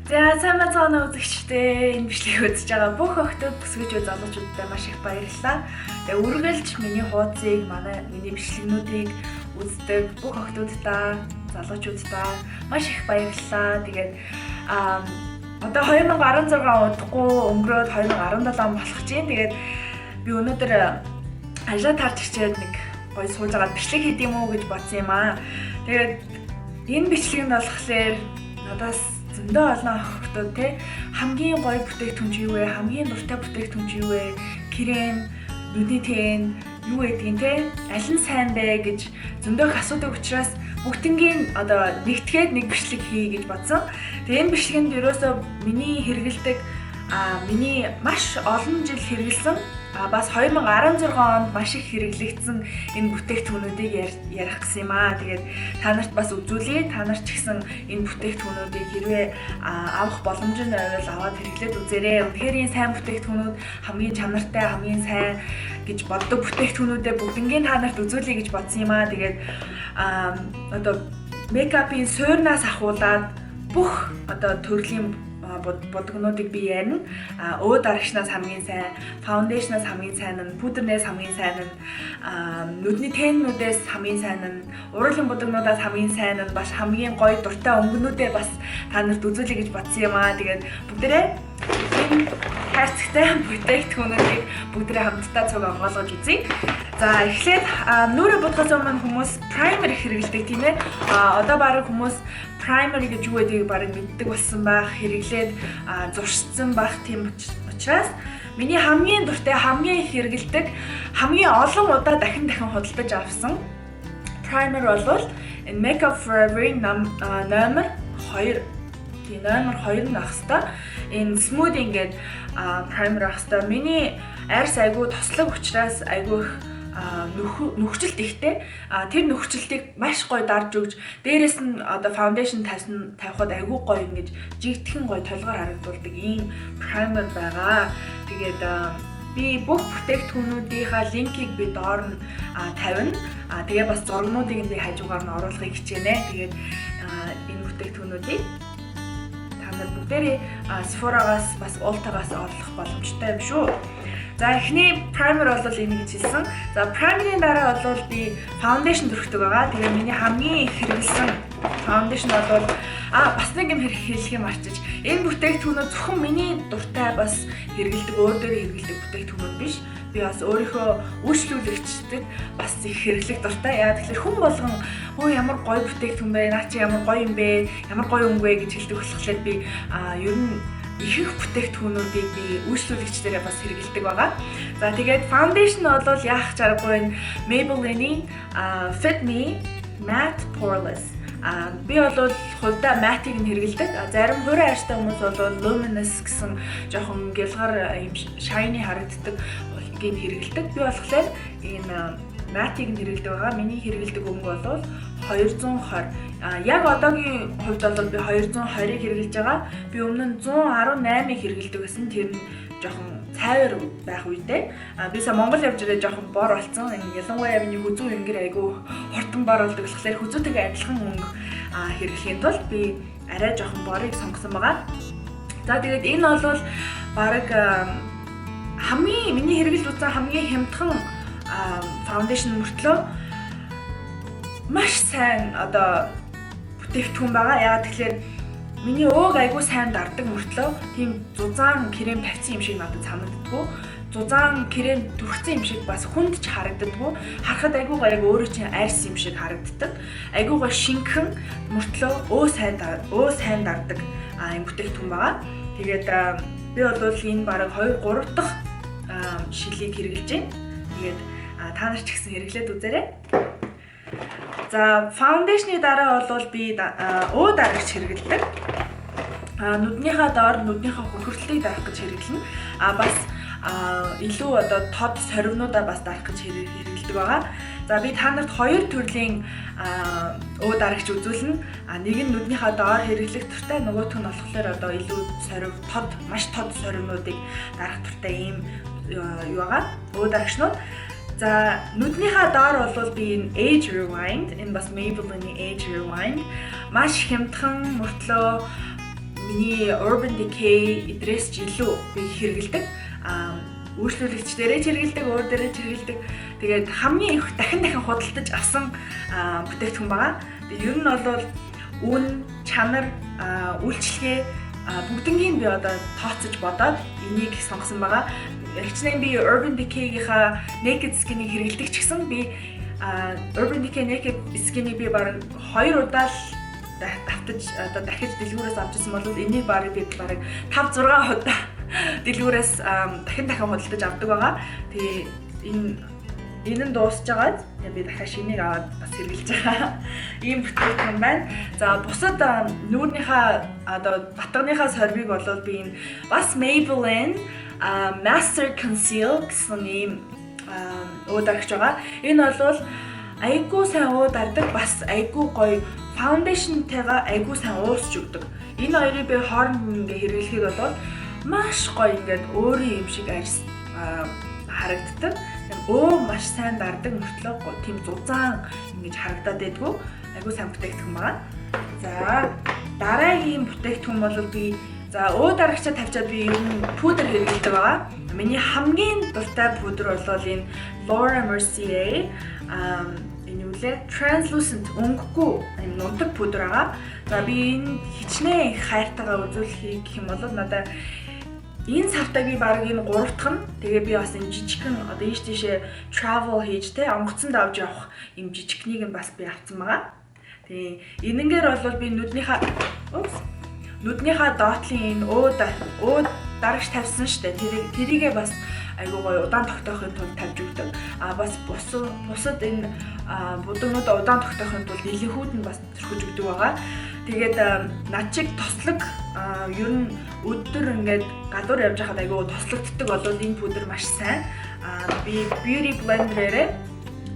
За сайн бацгаана үзэгчдээ энэ бичлэгийг үзэж байгаа бүх охтууд бүсгүйчүүд залуучуудтай маш их баярлалаа. Тэгээ үргэлж миний хуудсыг миний бичлэгнүүдийг үздэг бүх охтуудтай залуучуудтай маш их баярлалаа. Тэгээд одоо 2016 удахгүй өнгөрөөд 2017 болох чинь. Тэгээд би өнөөдөр ажлаа тарж ирчээд нэг гоё сууж байгаа бичлэг хийх юм уу гэж бодсон юм аа. Тэгээд энэ бичлэгэнд болохоор надаас зөндөө олон охтууд те хамгийн гоё бүтээгдэхүүн чи юу вэ? Хамгийн дуртай бүтээгдэхүүн чи юу вэ? Крем, нүдний тэн юу гэдгийг те аль нь сайн бэ гэж зөндөө их асуудаг учраас бүгднгийн одоо нэгтгээд нэг бичлэг хий гэж бодсон. Тэгээ энэ бичлэгэнд ерөөсөө миний хэрэгэлдэг миний маш олон жил хэрэгэлсэн бас 2016 онд маш их хэрэглэгдсэн энэ бүтээгдэхүүнүүдийг ярих гэсэн юм аа. Тэгээд та нарт бас үзүүлье. Та нар ч гэсэн энэ бүтээгдэхүүнүүдийг хэрвээ авах боломж нь байвал аваад хэрэглээд үзээрэй. Үнэхээр энэ сайн бүтээгдэхүүнүүд хамгийн чанартай, хамгийн сайн гэж боддог бүтээгдэхүүнүүдээ бүгднгийн та нарт үзүүлье гэж бодсон юм аа. Тэгээд одоо мейкапын суурнаас ахуулаад бүх одоо төрлийн бодгонуудыг би ярина. Өө дарагчнаас хамгийн сайн, фаундейшнаас хамгийн сайн нь, пудрнээс хамгийн сайн нь, нүдний тэннүүдээс хамгийн сайн нь, уруулын бодгонуудаас хамгийн сайн нь, бас хамгийн гоё дуртай өнгөнүүдээ бас та нарт үзүүлье гэж бодсон юм аа. Тэгээд бүгдээрээ энэ хайрцагтай бүтээгдэхүүнүүдийг бүгдээрээ хамтдаа цуг онгойлгож үзье. За эхлээд нүрэ бодохоос өмнө хүмүүс праймер хэрэглэдэг тийм ээ. Одоо бараг хүмүүс праймер гэж юу гэдгийг бараг мэддэг болсон байх, хэрэглээд зуршсан байх тийм учраас миний хамгийн дуртай, хамгийн их хэрэглэдэг, хамгийн олон удаа дахин худалдаж авсан праймер бол энэ Makeup Forever-ийн номер 2. Тийм номер 2 нь ах хэвээр энэ Smoothing гэдэг праймер ах хэвээр. Миний арьс айгүй тослог учраас айгүй их нөхцөлт ихтэй. Тэр нөхцөлтийг маш гоё дарж өгч, дээрэс нь одоо фаундейшн тавихад айгүй гоё ингэж жигтгэн гоё толгоор харагдуулдаг ийм праймер байгаа. Тэгээд би бүх бүтээгдэхүүнүүдийнхаа линкийг би доор нь тавина. Тэгээ бас зургнуудыг би хажуугаар нь оруулахыг хичээнэ. Тэгээд энэ бүтээгдэхүүнүүдийг та нар бүгдээрээ Sephora-гаас бас Ulta-гаас олох боломжтой юм шүү. За эхний праймер бол энэ гэж хэлсэн. За праймерийн дараа бол би фаундейшн төрөхдөг байгаа. Тэгээ миний хамгийн их хэрэглэсэн фаундейшн бол бас нэг юм хэлэх юм арчиж. Энэ бүтээгдэхүүнүүд зөвхөн миний дуртай бас хэрэглэдэг, өөр дээр хэрэглэдэг бүтээгдэхүүнүүд биш. Би бас өөрийнхөө үйлчлүүлэгчдэд бас их хэрэглэх дуртай. Яа тэгэхээр хүн болгон ямар гоё бүтээгдэхүүн бэ? Наа чи ямар гоё юм бэ? Ямар гоё өнгө вэ гэж хэлдэг болохоор би ер нь их бүтээгдэхүүнүүдийг би үйлчлүүлэгчдэрээ бас хэрэглэдэг байгаа. За тэгээд фаундейшн бол яах чаргагүй Maybelline-ийн Fit Me Matte Poreless. Би бол хувьдаа matte-ийг нь хэрэглэдэг. Зарим хуурай арьстай хүмүүс бол luminous гэсэн жоохон гялгар юм shiny харагддаг гийг хэрэглэдэг. Би болохоор энэ matte-ийг нь хэрэглэдэг байгаа. Миний хэрэглэдэг өнгө бол 220. Яг одоогийн хувьд бол би 220-ыг хэрэглэж байгаа. Би өмнө нь 118-ыг хэрэглэдэг гэсэн. Тэр нь жоохон цайвар байх үедээ би Монгол явж ирээ жоохон бор болсон. Ялангуяа миний хүзүү ингэр айгүй хурдан бор болдог болохоор хүзүүтэйгээ адилхан өнгө хэрэглэхийн тулд би арай жоохон борыг сонгосон байгаа. За тэгээд энэ бол бараг хамгийн миний хэрэглэж үзсэн хамгийн хямдхан фаундейшн мөртлөө маш сайн одоо бүтээгдэхүүн байгаа. Яагаад тэгэхээр миний өөг айгүй сайн дардаг мөртлөө тийм зузаан крем тавьсан юм шиг надад санагддаггүй. Зузаан крем түрхсэн юм шиг бас хүнд ч харагддаггүй. Харахад айгүй гоё өөрөө чинь арьс юм шиг харагддаг. Айгүй гоё шинхэн мөртлөө өө сайн дардаг юм бүтээгдэхүүн байгаа. Тэгээд би бол энэ бараг 2-3 дахь шилийг хэрэглэж байна. Тэгээд та нар ч гэсэн хэрэглээд үзээрэй. За фаундейшны дараа бол би өө дарагч хэрэглэдэг. Нүднийхээ доор нүднийхээ хөргөлтийг дарах гэж хэрэглэнэ. Бас илүү одоо тод сорвнуудаа бас дарах гэж хэрэглэдэг байгаа. За би та нарт хоёр төрлийн өө дарагч үзүүлнэ. Нэг нь нүднийхээ доор хэрэглэх туртай, нөгөөх нь болохоор одоо илүү сорив, маш тод сорвнуудыг дарах туртай ийм юу байгаа. Өө дарагчнууд. За нүднийхээ доор бол би энэ Age Rewind, энэ бас Maybelline Age Rewind маш хямдхан мөртлөө миний Urban Decay эдрээс ч илүү би хэрэгэлдэг. Үйлчлүүлэгч дээрээ хэрэгэлдэг, өөр дээрээ хэрэгэлдэг. Тэгээд хамгийн их дахин худалдаж авсан бүтээгдэхүүн байгаа. Тэгээд ер нь бол үн, чанар, үйлчлэгээ бүгднийг би одоо тооцож бодоод энийг сонгосон байгаа. Хичнээн би Urban Decay-гийнхаа Naked Skin-ийг хэрэгэлдэг ч гэсэн би Urban Decay Naked Skin-ийг би бараг 2 удаа л давтаж одоо дахиж дэлгүүрээс авчихсан бол энийг бараг би бараг 5-6 удаа дэлгүүрээс дахин худалдаж авдаг байгаа. Тэгээ энэ нь дуусж байгаад би дахиад шинийг аваад бас хэрэглэж байгаа. Ийм бүтээгдэхүүн байна. За бусад нүүрнийхээ одоо батганыхаа сорбиг бол би энэ бас Maybelline Master Conceal гэсэн ийм уударч байгаа. Энэ бол айгүй сайн уудардаг, бас айгүй гоё фаундейшнтэйгээ айгүй сайн уусч өгдөг. Энэ хоёрыг би хооронд ингээ хэрэглэхэд бол маш гоё ингээд өөрийн юм шиг харагддаг. Маш сайн дардаг мөртлөө тийм зузаан ингэж харагдаад байдгүй. Айгүй сайн бүтээгдэхүүн байна. За дараагийн бүтээгдэхүүн бол би өө дарагчаа тавьчаад би ер нь пудр хэрэглэдэг байгаа. Миний хамгийн дуртай пудр бол энэ Laura Mercier энэ үлээ translucent өнгөгүй юм нутаг пудр байгаа. За би энэ хичнээн их хайртайгаа үзүүлэхийг гэх юм бол надад энэ сартаа би баг энэ 3 дахь нь тэгээ би бас энэ жижигхэн одоо ийш тийшээ travel хийж те онгоцонд авч явах юм жижигхнийг нь бас би авсан байгаа. Тэгээ энэнгээр бол би нүднийхээ доотлын энэ өө дарагч тавьсан штэ. Тэрийгээ бас айгуу гоё удаан тогтоохын тулд тавьж өгдөг. Бас бусад энэ будагнуудаа удаан тогтоохын тулд нэлээхүүд нь бас төрхөж өгдөг байгаа. Тэгээд над чиг тослог ер нь өдөр ингээд гадуур явж байхад айгүй тослогддог бол энэ пудр маш сайн. Би Beauty Blender-ээр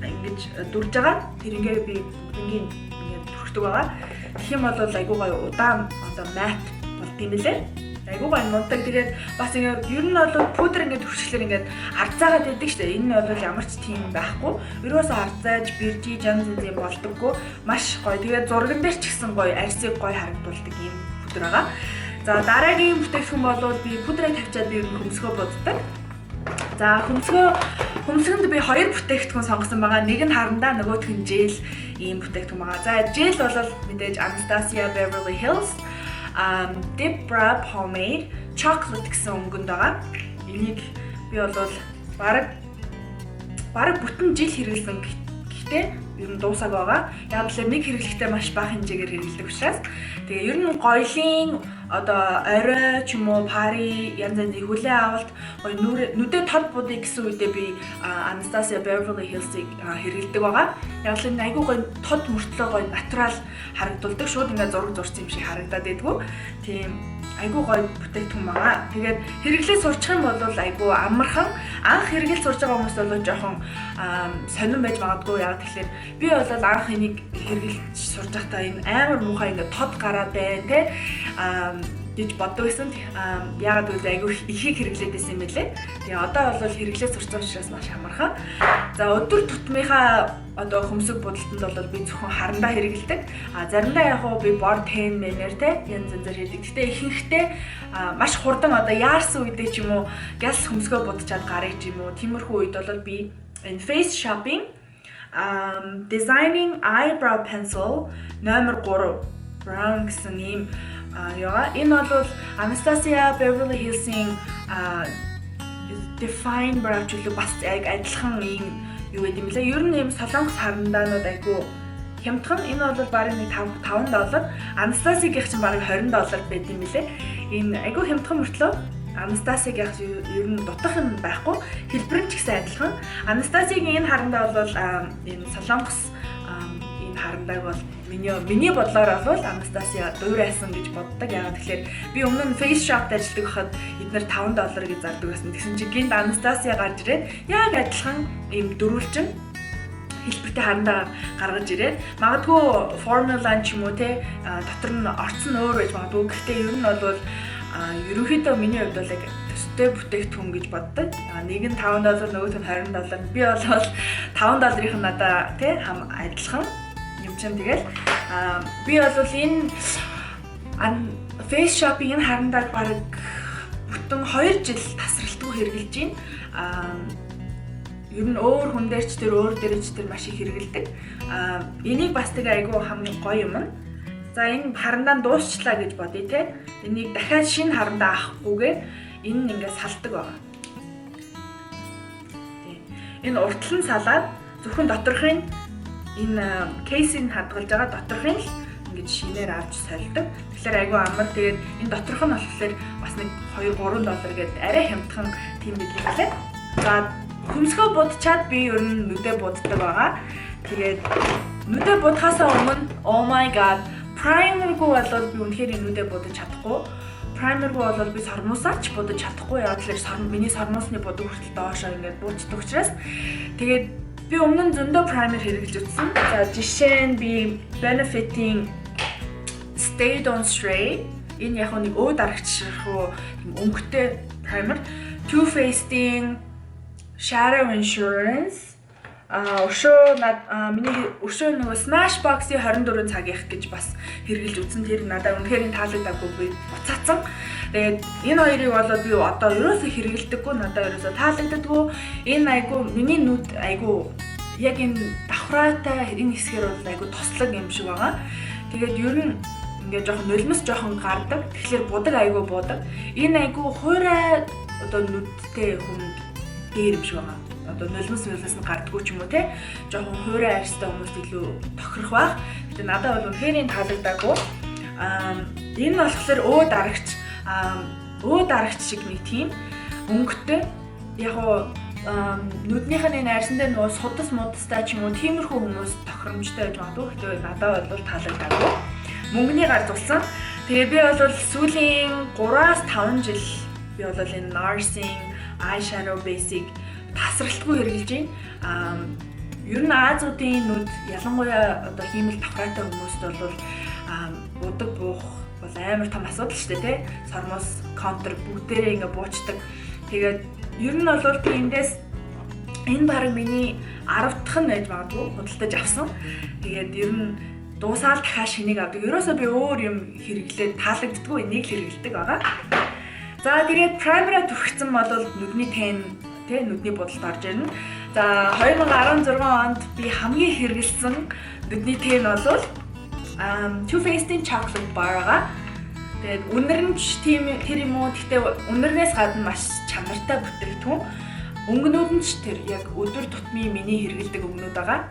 ингэж дүрж байгаа. Тэрнгээ би бүгднийг ингээд түрхдэг байгаа. Тэгэх юм бол айгүй гоё удаан одоо matte бол тийм лээ. Айгүй гоё мундаг. Тэгээд бас ингээд ер нь бол пудр ингээд түрхчлэр ингээд арцаагаад байдаг шүү дээ. Энэ нь бол ямар ч тийм байхгүй. Ерөөсөө арцааж, биржиж, янз янзын болдоггүй. Маш гоё. Тэгээд зурган дээр ч гэсэн гоё, арьсыг гоё харагдуулдаг юм пудр байгаа. За дараагийн бүтээгдэхүүн бол би пудрыг тавьчаад би хөмсгөө буддаг. За хөмсгөнд би 2 бүтээгдэхүүн сонгосон байгаа. Нэг нь харандаа, нөгөөх нь gel ийм бүтээгдэхүүн байгаа. За gel бол мэдээж Anastasia Beverly Hills Deep Brow Pomade Chocolate гэсэн өнгөнд байгаа. Энийг би бол бараг бүтэн жил хэрэглэсэн. Гэхдээ ер нь дуусаг байгаа. Яг л нэг хэрэглэхдээ маш бага хэмжээгээр хэрэглэдэг учраас тэгээ ер нь гоёлын одоо орой ч юм уу пари янз янзын хүлээ авалт гоё нүдэ тод будыг гэсэн үедээ би Anastasia Beverly Hills-ыг хэрэглэдэг байгаа. Яг л энэ айгүй гоё тод мөртлөө гоё натурал харагдулдаг. Шууд ингээд зураг зурсан юм шиг харагдаад байдгүй. Тийм айгүй гоё бүтээгдэхүүн байгаа. Тэгээд хэрэглээ сурчих юм бол айгүй амархан. Анх хэрэглэл сурж байгаа хүмүүс бол жоохон сонирн байж магадгүй. Яг тэгэхээр би бол анх энийг хэрэглэж сурж байхдаа энэ амар муухай ингээд тод гараад бай тэ гэж боддог байсан. Яагаад гэвэл айгүй ихийг хэрэглээд байсан юм байлээ. Тэгээ одоо бол хэрэглээ сурсан учраас маш амархан. За өдөр тутмынхаа одоо хөмсөг будалтанд бол би зөвхөн харандаа хэрэглэдэг. Заримдаа яг уу би бор 10 минер те янз янзаар хийдэг. Гэтэ ихэнхдээ маш хурдан одоо яарсан үедээ ч юм уу гялс хөмсгөө будчаад гарыг ч юм уу тиймэрхүү үед бол би энэ face shopping designing eyebrow pencil номер 3 brown гэсэн ийм яа. Энэ бол Anastasia Beverly Hills-ийн Define Brow чөлөө бас яг адилхан ийм юу гэдэг юм лээ. Ер нь ийм солонгос харандаанууд айгүй хямдхан. Энэ бол бараг нэг $5. Anastasia-гийнх чинь бараг $20 байд юм лээ. Энэ айгүй хямдхан мөртлөө Anastasia-гийнх ер нь дутах юм байхгүй. Хэлбэр нь ч гэсэн адилхан. Anastasia-гийн энэ харандаа бол энэ солонгос энэ харандааг бол миний бодлоор бол Anastasia дуурайсан гэж боддог. Яагаад тэгэхээр би өмнө нь face shop-д ажилладаг байхад эдгээр $5 гэж зардаг байсан. Тэгсэн чинь гинт Anastasia гарч ирээд яг адилхан ийм дөрвөлжин хэлбэртэй харандаа гаргаж ирээд магадгүй formula ч юм уу те дотор нь орцсон өөр байж магадгүй. Гэхдээ ер нь бол ерөнхийдөө миний хувьд бол яг төстэй бүтээгдэхүүн гэж боддог. Нэг нь $5, нөгөөх нь $20. Би бол $5-ийнх нь надаа тий хам адилхан юм чинь тэгэл би бол энэ face shopping энэ харандаа бараг бүтэн 2 жил тасралтгүй хэрэгжилж байна. Ер нь өөр хүн дээр ч тэр өөр дээрч тэр маш их хэрэгэлдэг. Энийг бас тэгээ айгүй хамгийн гоё юм. За энэ харандаа дуусчлаа гэж бодъё те. Энийг дахиад шинэ харандаа авахгүйгээр энэ ингээд салдаг байгаа. Энэ уртлан салаад зөвхөн доторхын энэ кейсийг хадгалж байгаа доторхын л ингэж шинээр авч сольдог. Тэгэхээр айгүй амар. Тэгээд энэ доторх нь болохоор бас нэг 2-3 доллар гээд арай хямдхан тийм билээ гэлээ. За хөмсгөө будчаад би ер нь нүдэ буддаг байгаа. Тэгээд нүдэ будахаас өмнө oh my god primer-гүй болоод би үнэхээр нүдэ будаж чадахгүй. Primer-гүй болоод би сормуусаач будаж чадахгүй. Яг л миний сормуусны будаг хүртэл доошоо ингээд буучдаг учраас тэгээд би өмнө нь зөндөө primer хэрэглэж утсан. За жишээ нь би Benefit-ийн Stay Don't Stray энэ яг нэг өө дарагч руу өнгөтэй primer, Too Faced-ийн Shadow Insurance миний өшөө нөгөө Smashbox-ийн 24 цагийнх гэж бас хэрэгжилж үзсэн. Тэр надад үнэхээр таалагдаагүй би буцаацсан. Тэгээд энэ хоёрыг болоод би одоо ерөөсөө хэрэгэлдэггүй, надад ерөөсөө таалагддаггүй. Энэ айгу миний нүд айгу яг энэ давхраатай энэ хэсгээр бол айгу тослог юм шиг байгаа. Тэгээд ер нь ингээд жоохон нулимс жоохон гардаг. Тэгэхээр будаг айгу будаг. Энэ айгу хуурай одоо нүдтэй хүн дээр юм шиг байгаа. Одоо нулимс нь гардггүй ч юм уу те. Жоохон хуурай арьстай хүмүүст илүү тохирох байх. Гэтэ надад бол үнэхээр таалагдаагүй. Энэ болохоор өө дарагч шиг нэг тийм өнгөтэй. Яг нь нүднийх нь арьсан дээр нөгөө судас мудастай ч юм уу тиймэрхүү хүмүүс тохиромжтой байж магадгүй. Гэтэ надад бол таалагдаагүй. Мөнгөний гар тулсан. Тэгээ би бол сүүлийн 3-5 жил би бол энэ NARS-ийн eyeshadow basic тасралтгүй хэрэгжилж байна. Ер нь Азиудын нүд ялангуяа одоо хиймэл давхраатай хүмүүст бол будаг буух бол амар том асуудал шүү дээ, тэ? Сормос, контур бүгдээрээ ингээ буучдаг. Тэгээд ер нь бол би эндээс энэ баг миний 10 дахь нь байж магадгүй худалдаж авсан. Тэгээд ер нь дуусаад дахиад шинийг авдаг. Ерөөсөө би өөр юм хэрэглээд таалагддаггүй энийг л хэрэгэлдэг байгаа. За тэгээд primer түрхсэн бол нүдний тэн тэ нүдний будалд орж ирнэ. За 2016 онд би хамгийн хэрэгэлсэн нүдний тэн бол Too Faced-ийн Chocolate Bar байгаа. Тэгээд үнэр нь тийм тэр юм уу? Гэхдээ үнэрнээс гадна маш чанартай бүтээгдэхүүн. Өнгөнүүд нь ч тэр яг өдөр тутмын миний хэрэгэлдэг өнгөнүүд байгаа.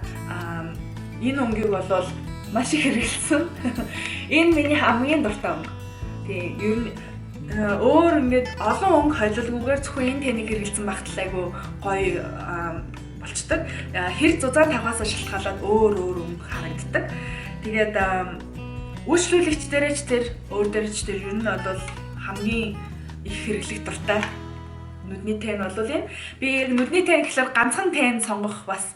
Энэ өнгийг бол маш их хэрэгэлсэн. Энэ миний хамгийн дуртай өнгө. Тэгээ ер нь өөр ингээд олон өнгө холилгүйгээр зөвхөн энэ тэнийг хэрэгэлсэн багтал айгу гоё болчдөг. Хэр зузаан тавхаас шалтгаалаад өөр өнгө харагддаг. Тэгээд үйлчлүүлэгч дээрээ ч тэр өөр дээрээ ч тэр ер нь бол хамгийн их хэрэглэх дуртай нүдний тэн бол энэ. Би нүдний тэн гэхэлэр ганцхан тэн сонгох бас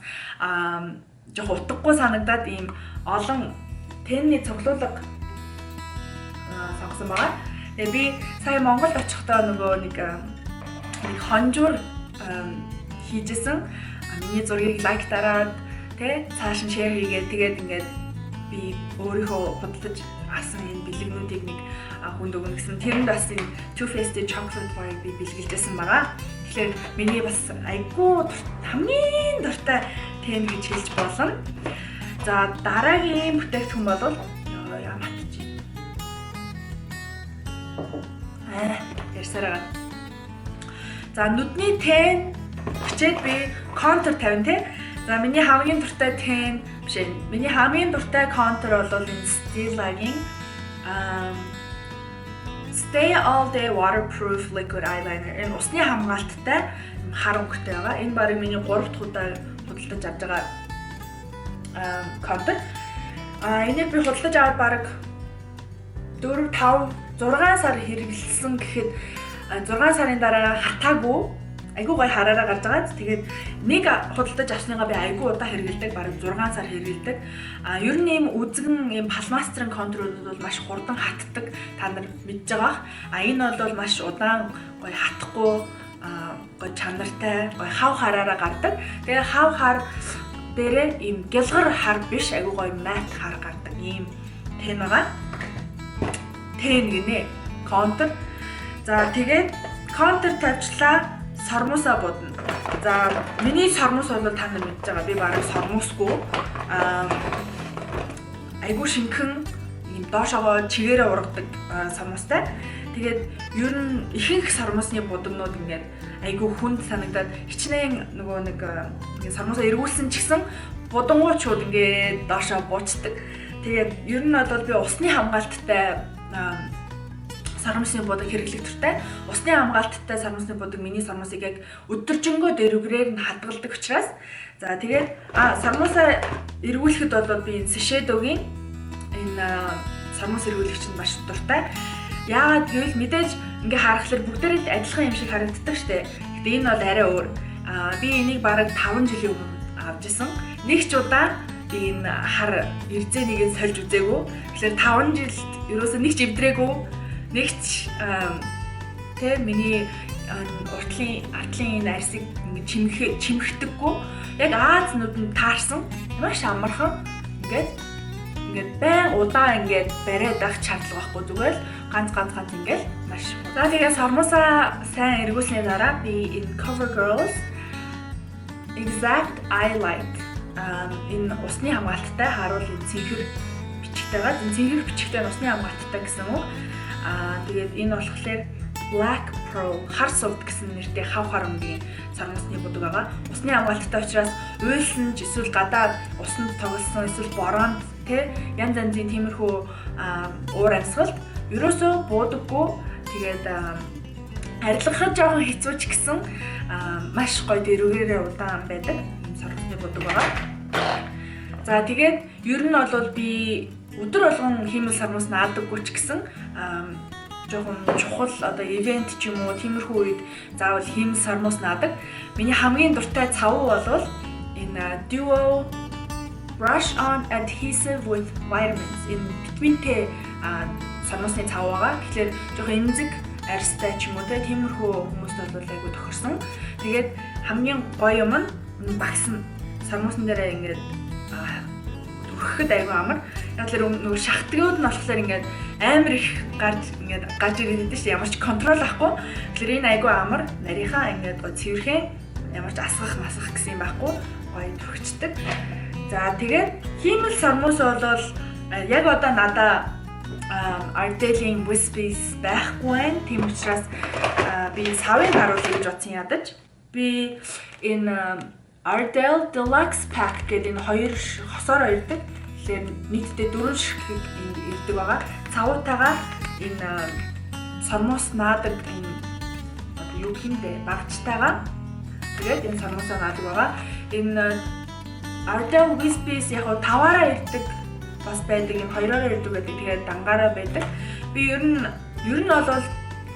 жоох утгагүй санагдаад ийм олон тэнний цуглуулга сонгосон байгаа. Тэгээ би сая Монголд очихдоо нөгөө нэг хонжуур хийжсэн. Миний зургийг лайк дараад тэ цааш нь шеэр хийгээд тэгээд ингээд би өөрийнхөө худалдаж авсан энэ бэлэгнүүдийг нэг хүнд өгнө гэсэн. Тэрэнд бас энэ Too Faced Chocolate Bar би бэлгэлжсэн байгаа. Тэгэхээр миний бас айгүй хамгийн дуртай тэн гэж хэлж болно. За дараагийн бүтээгдэхүүн бол яа матч. Ярсараа. За нүдний тэн бичээд би контур 50 тэ. За миний хамгийн дуртай тэн биш ээ. Миний хамгийн дуртай контур бол энэ Stila-гийн Stay All Day Waterproof Liquid Eyeliner. Энэ усны хамгаалттай хар өнгөтэй байгаа. Энэ барыг миний 3 дахь удаа худалдаж авч байгаа контур. Энийг би худалдаж аваад бараг 4, 5, 6 сар хэрэглэсэн гэхэд 6 сарын дараа хатаагүй айгүй гоё хараараа гарч байгаа. Тэгээд нэг худалдаж авсныгаа би айгүй удаа хэрэглэдэг, бараг 6 сар хэрэглэдэг. Ер нь ийм үзэгэн ийм палмастрын контурууд бол маш хурдан хатдаг. Та нар мэдж байгаа. Энэ бол маш удаан гоё хатахгүй, гоё чанартай, гоё хав хараараа гардаг. Тэгээд хав хар дээрээ ийм гялгар хар биш, айгүй гоё мат хар гардаг ийм тэн байгаа. 10 гинэ. Counter. За тэгээд counter тавьчлаа. Сормосоо бодно. За миний сормос бол та нар мэдж байгаа. Би бараг сормосгүй. Айгуу шинхэн ийм доошогоо чигээрээ ургадаг сормостай. Тэгээд ер нь ихэнх сормосны будагнууд ингээд айгуу хүнд санагдаад хичнээн нөгөө нэг сормосоо эргүүлсэн ч гэсэн будангуучуд ингээд доошоо буучдаг. Тэгээд ер нь бол би усны хамгаалттай сормосны будаг хэрэглэх туртай. Усны хамгаалттай сормосны будаг миний сормосыг яг өдөржингөө дэрвгрээр нь хадгалдаг учраас за тэгээд сормосоо эргүүлэхэд бол би энэ Shiseido-гийн энэ сормос эргүүлэгч нь маш дуртай. Яагаад гэвэл мэдээж ингээ харахаар бүгдээрээ л адилхан юм шиг харагддаг штэ. Гэтэ энэ бол арай өөр. Би энийг бараг 5 жилийн өмнө авч исэн. Нэг ч удаа би энэ хар эрзэнийг сольж үзээгүй. Тэгэхээр 5 жилд ерөөсөө нэг ч эвдрээгүй. Нэг ч миний артлын энэ арсыг ингээ чимхдэггүй. Яг Азнууд нь таарсан. Маш амархан ингээд байн удаа ингээд бариад авах шаардлага байхгүй зүгээр л ганц ингээд маш. За тэгээд сормосоо сайн эргүүлсний дараа би энэ CoverGirl's Exact Eye Light энэ усны хамгаалттай харуул энэ цэнхэр бичгтэйгаа цэнхэр бичгтэй усны хамгаалттай гэсэн үг. Тэгээд энэ болохоор Black Pearl хар сувд гэсэн нэртэй хав харамгийн сормосны будаг байгаа. Усны хамгаалттай учраас уйлсан ч эсвэл гадаад усанд тоглосон эсвэл бороонд янз янзын тиймэрхүү уур амьсгалд ерөөсөө буудаггүй. Тэгээд арилгахад жоохон хэцүү ч гэсэн маш гоё дэрвгээрээ удаан байдаг юм сормосны будаг байгаа. За тэгээд ер нь бол би өдөр болгон хиймэл сормос наадаггүй ч гэсэн жоохон чухал одоо ивент ч юм уу тиймэрхүү үед заавал хиймэл сормос наадаг. Миний хамгийн дуртай цавуу бол энэ Duo Brush On Adhesive with Vitamins энэ витаминтэй сормосны цав байгаа. Тэгэхээр жоохон эмзэг арьстай ч юм уу тиймэрхүү хүмүүст бол айгу тохирсон. Тэгээд хамгийн гоё юм нь багс нь сормосны дээрээ ингээд өрхөд айгу амар. Яг л нөгөө шахтгууд нь болохоор ингээд амар их гарч ирээд байдаг шүү. Ямар ч контрол авахгүй. Тэгэхээр энэ айгу амар нарийнхаа ингээд гоё цэвэрхэн ямар ч асгах масгах гэсэн юм байхгүй. Гоё төрөгчдөг. За тэгээд хиймэл сормос бол яг одоо надаа Ardell-ийн Wispies байхгүй байна. Тийм учраас би савын харуулъя гэж бодсон ядаж. Би энэ Ardell Deluxe Pack гэдэг энэ хоёр хосоор ирдэг. Тэгэхээр нийтдээ 4 ширхэг ирдэг байгаа. Цавуутайгаар энэ сормос наадаг энэ одоо юу гэмдэ багцтайгаа тэгээд энэ сормосоо наадаг байгаа. Энэ Ardell Wispies яг 5-аараа ирдэг бас байдаг, энэ 2-оор ирдэг байдаг. Тэгээд дангаараа байдаг. Би ер нь бол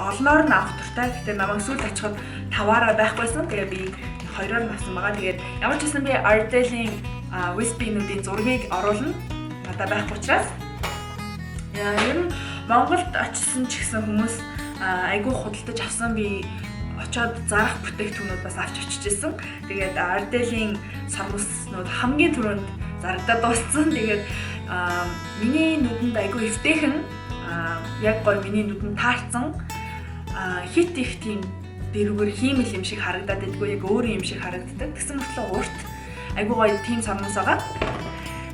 олноор нь авах туртай. Гэтэ намайг сүүл очиход 5-аараа байхгүйсэн. Тэгээд би 2-оор нь авсан байгаа. Тэгээд ямар ч гэсэн би Ardell-ийн Wispy-нуудын зургийг оруулна. Надад байхгүй учраас. Ер нь Монголд очсон ч гэсэн хүмүүс айгүй худалдаж авсан. Би очоод зарах бүтээгдэхүүнүүд бас авч очиж ирсэн. Тэгээд Ardell-ийн сормоснууд хамгийн түрүүнд зарагдаад дууссан. Тэгээд миний нүдэнд айгүй эвтэйхэн яг гоё миний нүдэнд таарсан хит их тийм дэрвэр хиймэл юм шиг харагдаад байдгүй, яг өөр юм шиг харагддаг. Тэгсэн мөртлөө урт айгүй гоё тийм сормос байгаа.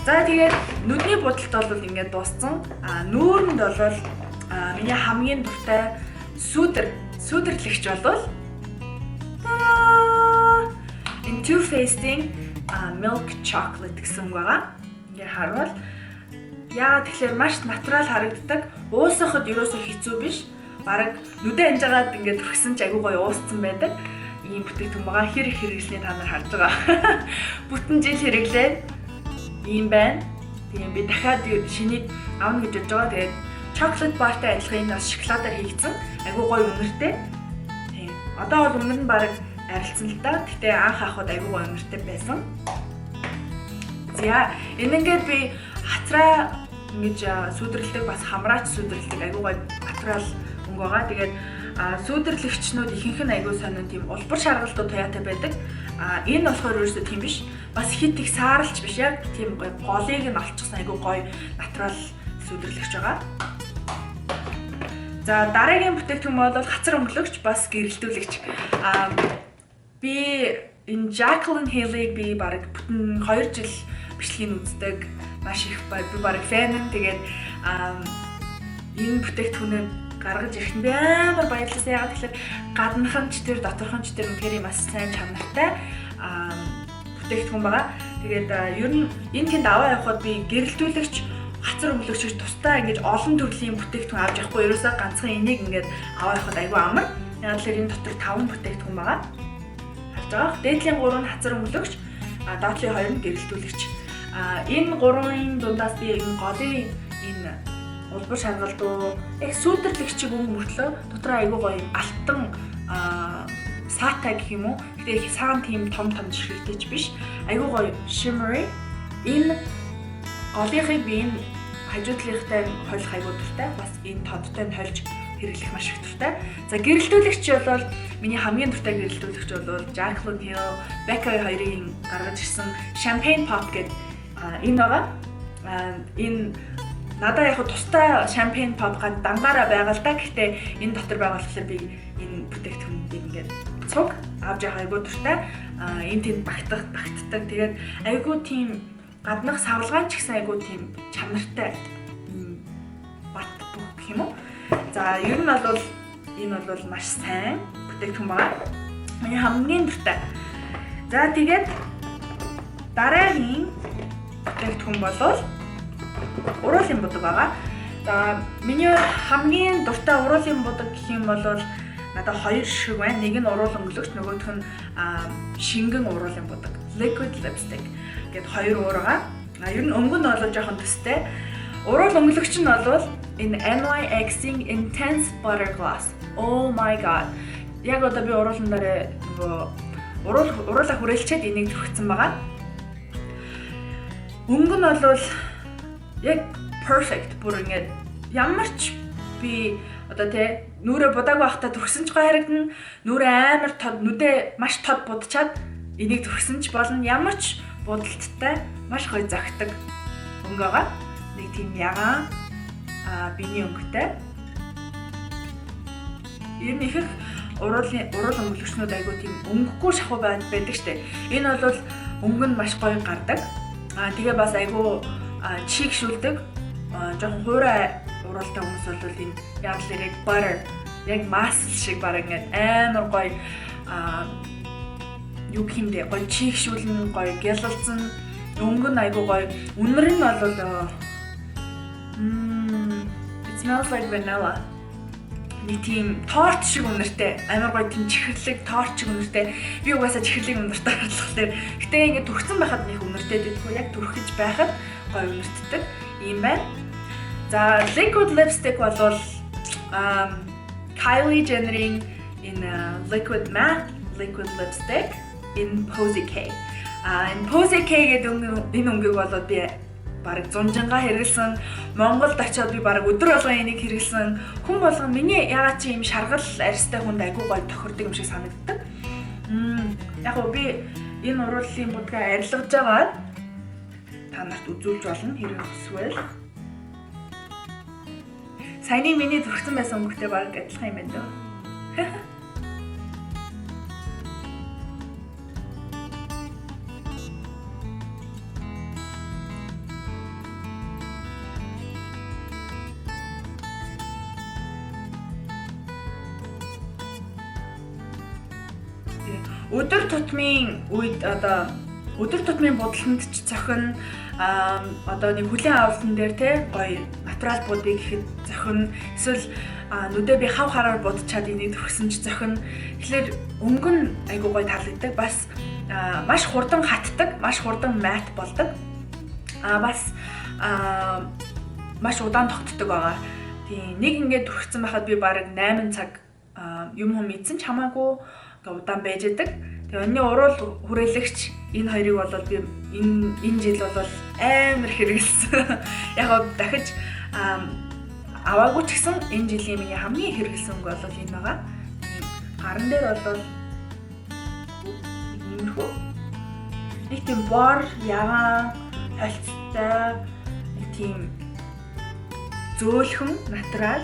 За тэгээд нүдний будалт бол ингээд дууссан. Нүүрэнд бол миний хамгийн дуртай сүйдэрлэгч бол энэ Too Faced-ийн Milk Chocolate гэсэн үг байгаа. Ингээ харуул. Яагаад тэгэхээр маш натурал харагддаг. Уусахад ерөөсөө хэцүү биш. Бараг нүдэ анжаагаад ингээд төрхсөн ч айгүй гоё уусцсан байдаг. Ийм бүтээгдэхүүн байгаа. Хэр их хэрэглэний та нар харж байгаа. Бүтэн жил хэрэглээд ийм байна. Тийм би дахиад шинийг авна гэж бодож байгаа. Тэгээд chocolate bar-тай адилхан бас шоколадаар хийгдсэн. Айгүй гоё үнэртэй. Тийм. Одоо бол үнэр нь бараг арилцсан л да. Гэтэ анх авахд айгүй гоё үнэртэй байсан. За энэ ингээд би хатраа ингэж сүйдэрлдэг бас хамраач сүйдэрлдэг айгүй гоё натурал өнгө байгаа. Тэгээд сүйдэрлэгчнүүд ихэнх нь айгүй сонин тийм улбар шаргалтууд туяатай байдаг. Энэ болохоор ерөөсөө тийм биш. Бас хит их саарлч биш, яг тийм гоё голыг нь олчихсан айгүй гоё натурал сүйдэрлэгч байгаа. За дараагийн бүтээгдэхүүн бол хацар өнгөлөгч бас гэрэлтүүлэгч. Би энэ Jaclyn Hill-ийг би бараг бүтэн 2 жил бичлэгийг үздэг. Маш их би бараг фэн юм. Тэгээд энэ бүтээгдэхүүнээ гаргаж ирэхэд би амар баярлалаа. Яагаад гэвэл гаднахын ч тэр доторхон ч тэр үнэхээр маш сайн чанартай бүтээгдэхүүн байгаа. Тэгээд ер нь энэ тэнд аваа явахад би гэрэлтүүлэгч хацар өнгөлөгч тусдаа ингэж олон төрлийн бүтээгдэхүүн авч явахгүй. Ерөөсөө ганцхан энийг ингэж аваа явахад айгүй амар. Яагаад гэвэл энэ дотор 5 бүтээгдэхүүн байгаа. Харж байгаа. Дээдлийн 3 нь хацар өнгөлөгч, доотлын 2 нь гэрэлтүүлэгч. Энэ 3-ын дундаас би энэ голын энэ улбар шаргалдуу сүйдэрлэгчийг мөртлөө дотроо айгүй гоё алтан саатай гэх юм уу. Гэтэ саан тийм том жишгэртэйч биш. Айгүй гоё shimmery. Энэ голынхыг би энэ хажуудлынхтай хойлох айгүй дуртай. Бас энэ тодтой нь хольж хэрэглэх маш их дуртай. За гэрэлтүүлэгч бол миний хамгийн дуртай гэрэлтүүлэгч бол Jaclyn Hill, Becca хоёрын гаргаж ирсэн Champagne Pop гэдэг энэ байгаа. Энэ надад яг тустай Champagne Pop гад дангаараа байгаа л да. Гэхдээ энэ дотор байгаа болохоор би энэ бүтээгдэхүүнийг ингээд цуг авч явах айгүй дуртай. Энэ тэнд багтдаг. Тэгээд айгүй тийм гаднах савлгаан ч гэсэн айгүй тийм чанартай бат бүх гэх юм уу. За ер нь бол энэ бол маш сайн бүтээгдэхүүн байгаа. Миний хамгийн дуртай. За тэгээд дараагийн бүтээгдэхүүн бол уруулын будаг байгаа. За миний хамгийн дуртай уруулын будаг гэх юм бол надад 2 шиг байна. Нэг нь уруул өнгөлөгч, нөгөөх нь шингэн уруулын будаг. Liquid lipstick гэд 2 уурга. Ер нь өнгө нь бол жоохон төстэй. Уруул өнгөлөгч нь бол энэ NYX-ийн Intense Butter Gloss. Oh my god. Яг одоо би уруулан дээр нөгөө уруулаа хүрээлчээд энийг зүрхсэн байгаа. Өнгө нь бол яг perfect бүр ингээд ямар ч би одоо тий нүрэ будааг байхдаа зүрхсэн ч гоё харагдана. Нүрэ амар тод нүдэ маш тод будчаад энийг зүрхсэн ч болно. Ямар ч будалттай маш гоё загтаг өнгө байгаа. Нэг тийм ягаан биний өнгөтэй. Ер нь их уруул өнгөлөгчнүүд айгуу тийм өнгөгүй шахуу байдаг штэ. Энэ бол өнгө нь маш гоё гардаг. Тэгээ бас айгуу чигшүүлдэг. Жоохон хуурай уралтай хүмүүс бол энэ яг л яг butter яг масл шиг бараг ингээд амар гоё юу гэх юм бэ? Гоё чигшүүлэн гоё гялалзсан өнгө нь айгуу гоё. Үнэр нь бол it smells like vanilla. Нэг тийм торт шиг үнэртэй. Амар гоё тийм чихэрлэг торт шиг үнэртэй. Би угаасаа чихэрлэг үнэртэй болохоор гэтээ ингээд түрхсэн байхад нэг үнэртэй дийдгүй. Яг түрхэж байхад гоё үнэртдэг юм байна. За liquid lipstick бол Kylie Jenner-ийн энэ liquid matte liquid lipstick in Posy K. Энэ Posy K гэдэг энэ өнгөг бол би бараг 100 жанга хэрэглэсэн. Монголд очиод би бараг өдөр болгон энийг хэрэглэсэн. Хүн болгон миний ягаад чи юм шаргал арьстай хүнд айгүй гоё тохирдог юм шиг санагддаг. Яг уу би энэ уруулын будгаа арилгаж байгаа та нарт үзүүлж болно хэрэг хүсвэл. Саяны миний зүрхсэн байсан өнгөтэй бараг адилхан юм байна дөө. Өдөр тутмын үед одоо өдөр тутмын бодлонд ч цохин одоо нэг хүлэн авалтан дээр те гоё натурал будыг ихэд зохин эсвэл нүдээ би хав хараар будчаад энийг төрсөн ч зохин. Тэгэхээр өнгө нь айгуу гоё таалагддаг. Бас маш хурдан хатдаг, маш хурдан мат болдог. Бас маш удаан тогтдог байгаа. Тийм нэг ингээд төрсөн байхад би бараг 8 цаг юм идсэн ч хамаагүй удаан байж идэг. Тэгээ өнний уруул хүрээлэгч энэ хоёрыг бол би энэ жил бол амар хэрэгэлсэн. Яг дахиж аваагүй ч гэсэн энэ жилийн миний хамгийн хэрэгэлсэн өнгө бол энэ байгаа. Гаран дээр бол иймэрхүү. Нэг тийм бор ягаан холцтой нэг тийм зөөлхөн натурал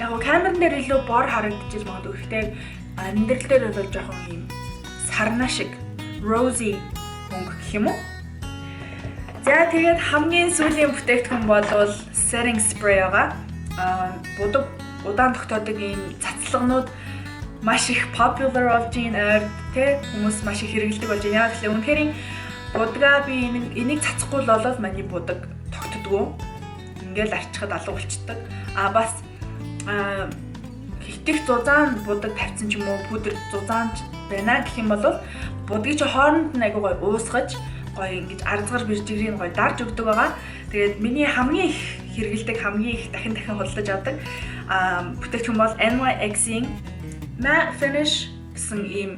Яг камерын дээр илүү бор харагдаж магадгүй. Гэхдээ амьдрал дээр бол жоохон юм сарна шиг rosy өнгө гэх юм уу. За тэгээд хамгийн сүүлийн бүтээгдэхүүн бол setting spray байгаа. Будаг удаан тогтоодог ийм цацлагнууд маш их popular болж байна. Хүмүүс маш их хэрэглэдэг болж байна. Яг л үнэхээр будгаа би энийг цацахгүй л болоод миний будаг тогтдгоо. Ингээл арчхад алга болчдөг. Бас хитэх зузаан будаг тавьсан ч юм уу пудр зузаан байна гэх юм бол будгийг чи хооронд нь айгуу гой уусгаж гой ингэж ардгаар биржигрийн гой дарж өгдөг байгаа. Тэгээд миний хамгийн их хэрэгэлдэг хамгийн их дахин худалдаж авдаг бүтээгдэхүүн бол NYX-ийн Matte Finish гэсэн ийм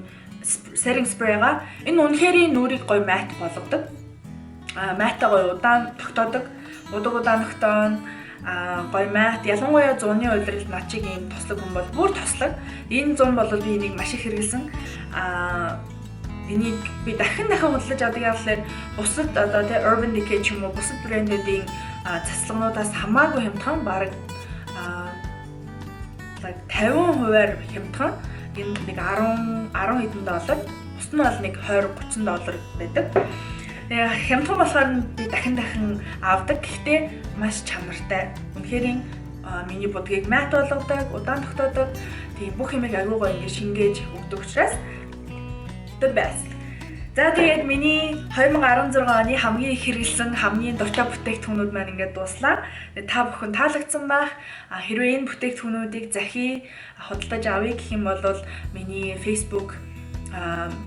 setting spray байгаа. Энэ үнэхээр нүрийг гой matte болгодог. Matte гой удаан тогтоодог. Удаан тогтоон гой matte ялангуяа зууны удирдал начиг ийм туслаг хүн бол бүр туслаг. Энэ зүүн бол би энийг маш их хэрэглэсэн. Энийг би дахин худалдаж авдаг явдлаар бусад одоо тэ Urban Decay ч юм уу бусад брэндүүдийн цацлагнуудаас хамаагүй хямдхан бараг 50% хямдхан энэ нэг 10 хэдэн доллар бус нь бол нэг 20-30 доллар байдаг. Тэгээ хямдхан болохоор би дахин авдаг. Гэхдээ маш чанартай. Үнэхээр миний будгийг matte болгодог, удаан тогтоодог. Тэгээ бүх юмыг агуу гоё ингэ шингээж өгдөг учраас the best. За тэгээд миний 2016 оны хамгийн их хэрэглэсэн хамгийн дуртай бүтээгдэхүүнүүд маань ингээд дуслаа. Та бүхэн таалагдсан байх. Хэрвээ энэ бүтээгдэхүүнүүдийг захий худалдаж авъя гэх юм бол миний Facebook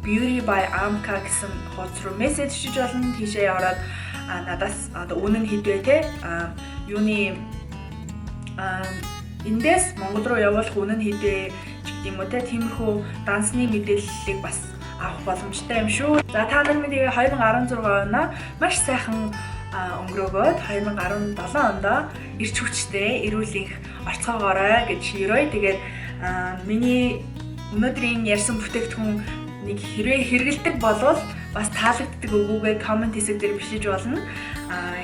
Beauty by Amka гэсэн хуудас руу мессеж хийж болно. Тийшээ ороод надаас одоо үнэн хэдвэ те юуны эндээс Монгол руу явуулах үнэн хэдвэ гэдэг юм уу те тиймэрхүү дансны мэдээллийг бас авах боломжтой юм шүү. За та нар мэдээ 2016 оноо маш сайхан өнгөрөөгөөд 2017 онд эрч хүчтэй эрүүл их орцгоогоорой гэж шийрөөе. Тэгээд миний өнөөдрийн ярьсан бүтээгдэхүүн нэг хэрвээ хэрэгэлдэг болвол бас таалагддаг өгөөгээ комент хэсэг дээр бичиж болно.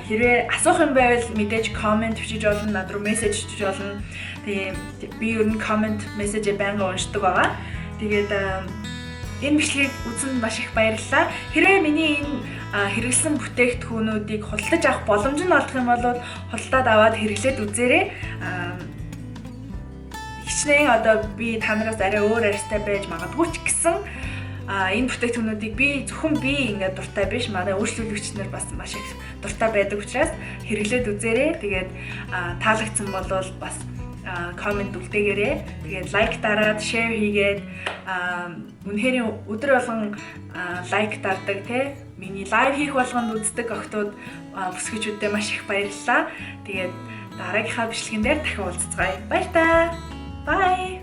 Хэрвээ асуух юм байвал мэдээж комент бичиж болно, над руу мессеж бичиж болно. Тэгээд би ер нь комент мессежээ байнга уншдаг байгаа. Тэгээд энэ бичлэгийг үзсэнд маш их баярлалаа. Хэрвээ миний энэ хэрэглэсэн бүтээгдэхүүнүүдийг худалдаж авах боломж нь олдох юм бол худалдаад аваад хэрэглээд үзээрэй. Хичнээн одоо би та нараас арай өөр арьстай байж магадгүй ч гэсэн энэ бүтээгдэхүүнүүдийг би зөвхөн би ингээд дуртай биш, манай үйлчлүүлэгч нар бас маш их дуртай байдаг учраас хэрэглээд үзээрэй. Тэгээд таалагдсан бол бас комент үлдээгээрэй. Тэгээд лайк дараад, share хийгээд үнэхээр өдөр болгон лайк дардаг те миний лайв хийх болгонд үздэг охтууд бүсгүйчүүдэд маш их баярлалаа. Тэгээд дараагийнхаа бичлэгэн дээр дахин уулзцгаая. Баяр таа. Bye.